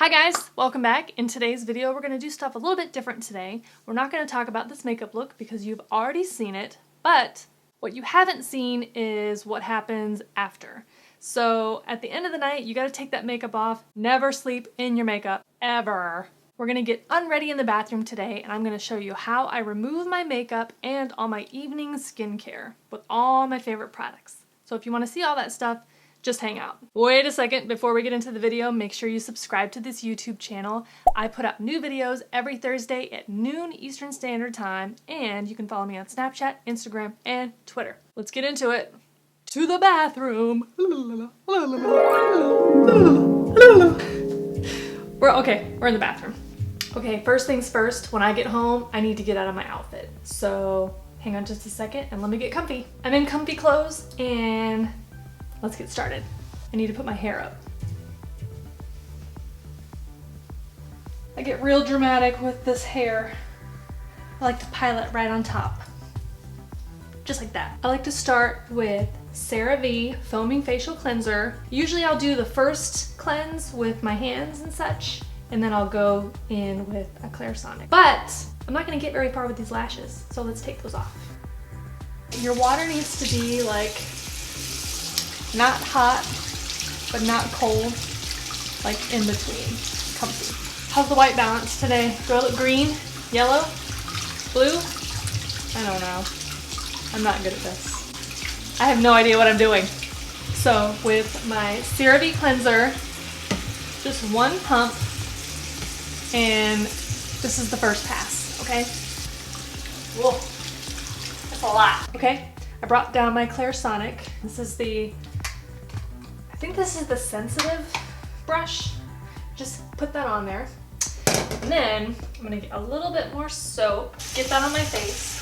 Hi guys, welcome back. In today's video, we're going to do stuff a little bit different today. We're not going to talk about this makeup look because you've already seen it, but what you haven't seen is what happens after. So at the end of the night, you got to take that makeup off. Never sleep in your makeup, ever. We're going to get unready in the bathroom today, and I'm going to show you how I remove my makeup and all my evening skincare with all my favorite products. So if you want to see all that stuff, just hang out. Wait a second, before we get into the video, make sure you subscribe to this YouTube channel. I put out new videos every Thursday at noon Eastern Standard Time, and you can follow me on Snapchat, Instagram, and Twitter. Let's get into it. To the bathroom. We're in the bathroom. Okay, first things first, when I get home, I need to get out of my outfit. So hang on just a second and let me get comfy. I'm in comfy clothes and let's get started. I need to put my hair up. I get real dramatic with this hair. I like to pile it right on top. Just like that. I like to start with Cerave Foaming Facial Cleanser. Usually I'll do the first cleanse with my hands and such, and then I'll go in with a Clarisonic. But I'm not gonna get very far with these lashes, so let's take those off. Your water needs to be like not hot, but not cold, like in between, comfy. How's the white balance today? Do I look green, yellow, blue? I don't know. I'm not good at this. I have no idea what I'm doing. So with my CeraVe cleanser, just one pump, and this is the first pass, okay? Whoa, that's a lot. Okay, I brought down my Clarisonic. I think this is the sensitive brush. Just put that on there. And then I'm gonna get a little bit more soap, get that on my face.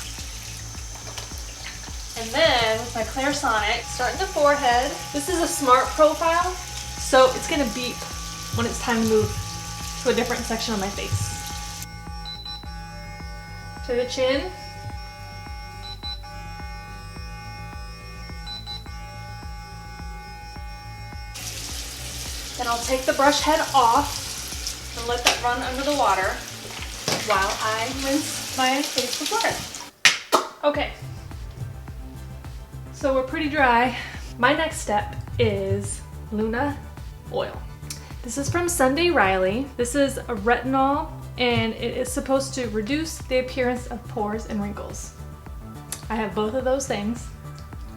And then with my Clarisonic, start in the forehead. This is a smart profile, so it's gonna beep when it's time to move to a different section of my face. To the chin. Then I'll take the brush head off and let that run under the water while I rinse my face with water. Okay, so we're pretty dry. My next step is Luna oil. This is from Sunday Riley. This is a retinol, and it is supposed to reduce the appearance of pores and wrinkles. I have both of those things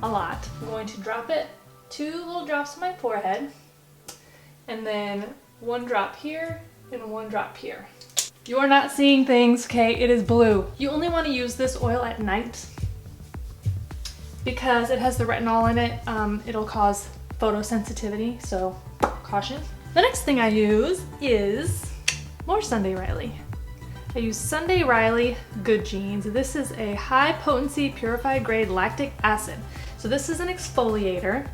a lot. I'm going to drop it 2 little drops on my forehead, and then 1 drop here and 1 drop here. You are not seeing things, okay? It is blue. You only want to use this oil at night because it has the retinol in it. It'll cause photosensitivity, so caution. The next thing I use is more Sunday Riley. I use Sunday Riley Good Genes. This is a high potency purified grade lactic acid. So this is an exfoliator,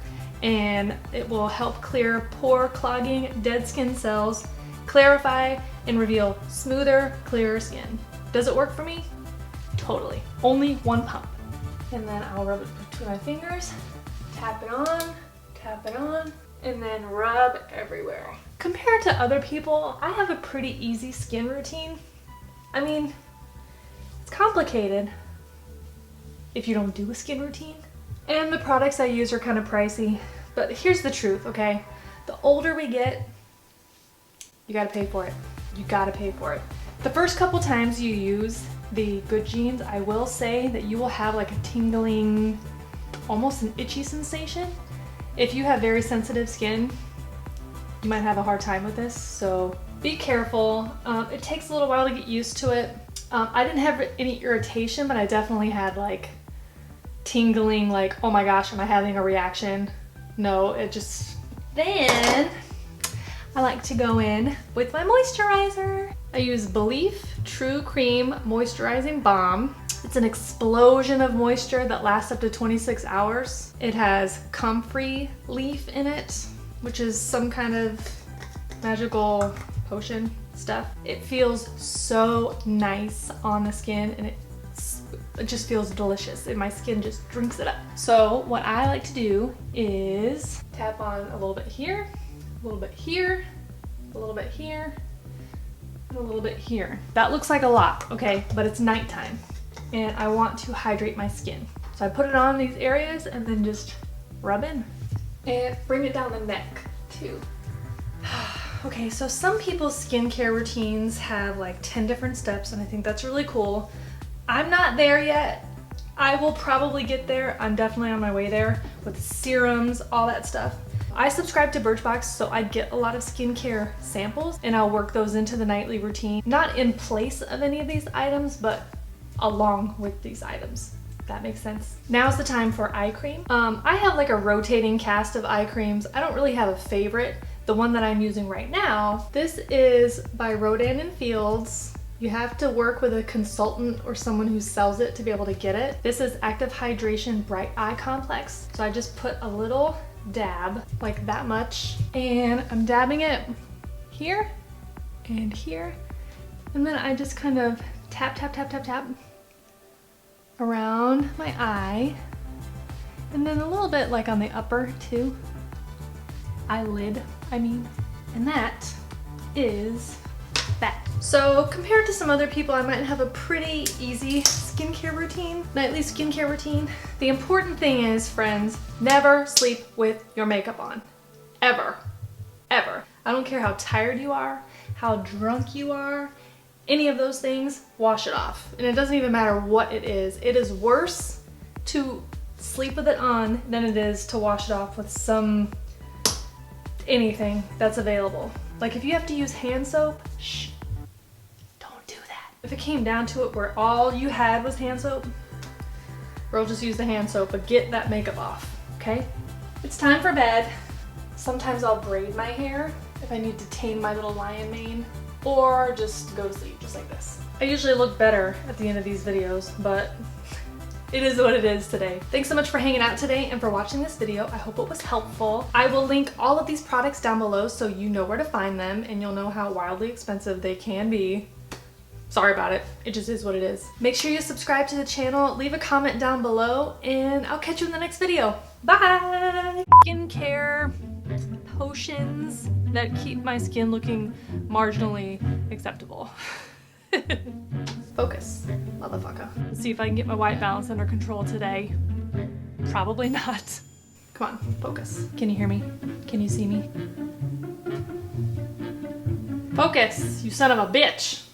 and it will help clear pore clogging, dead skin cells, clarify, and reveal smoother, clearer skin. Does it work for me? Totally. Only 1 pump. And then I'll rub it between my fingers, tap it on, and then rub everywhere. Compared to other people, I have a pretty easy skin routine. I mean, it's complicated if you don't do a skin routine. And the products I use are kind of pricey, but here's the truth, okay? The older we get, you gotta pay for it. You gotta pay for it. The first couple times you use the Good Genes, I will say that you will have like a tingling, almost an itchy sensation. If you have very sensitive skin, you might have a hard time with this, so be careful. It takes a little while to get used to it. I didn't have any irritation, but I definitely had like tingling, like, oh my gosh, am I having a reaction? No, it just... Then I like to go in with my moisturizer. I use Belif True Cream Moisturizing Balm. It's an explosion of moisture that lasts up to 26 hours. It has comfrey leaf in it, which is some kind of magical potion stuff. It feels so nice on the skin, and it just feels delicious, and my skin just drinks it up. So what I like to do is tap on a little bit here, a little bit here, a little bit here, and a little bit here. That looks like a lot, okay? But it's nighttime, and I want to hydrate my skin. So I put it on these areas and then just rub in. And bring it down the neck, too. Okay, so some people's skincare routines have like 10 different steps, and I think that's really cool. I'm not there yet. I will probably get there. I'm definitely on my way there with serums, all that stuff. I subscribe to Birchbox, so I get a lot of skincare samples, and I'll work those into the nightly routine. Not in place of any of these items, but along with these items. That makes sense. Now's the time for eye cream. I have like a rotating cast of eye creams. I don't really have a favorite. The one that I'm using right now, this is by Rodan and Fields. You have to work with a consultant or someone who sells it to be able to get it. This is Active Hydration Bright Eye Complex. So I just put a little dab, like that much, and I'm dabbing it here and here. And then I just kind of tap, tap, tap, tap, tap around my eye. And then a little bit like on the upper too. Eyelid, I mean. And that is that. So compared to some other people, I might have a pretty easy skincare routine, nightly skincare routine. The important thing is, friends, never sleep with your makeup on. Ever. Ever. I don't care how tired you are, how drunk you are, any of those things, wash it off. And it doesn't even matter what it is. It is worse to sleep with it on than it is to wash it off with anything that's available. Like if you have to use hand soap, shh, don't do that. If it came down to it where all you had was hand soap, girl, just use the hand soap, but get that makeup off, okay? It's time for bed. Sometimes I'll braid my hair if I need to tame my little lion mane, or just go to sleep just like this. I usually look better at the end of these videos, but it is what it is today. Thanks so much for hanging out today and for watching this video. I hope it was helpful. I will link all of these products down below so you know where to find them and you'll know how wildly expensive they can be. Sorry about it. It just is what it is. Make sure you subscribe to the channel, leave a comment down below, and I'll catch you in the next video. Bye! Skincare potions that keep my skin looking marginally acceptable. Focus, motherfucker. Let's see if I can get my white balance under control today. Probably not. Come on, focus. Can you hear me? Can you see me? Focus, you son of a bitch.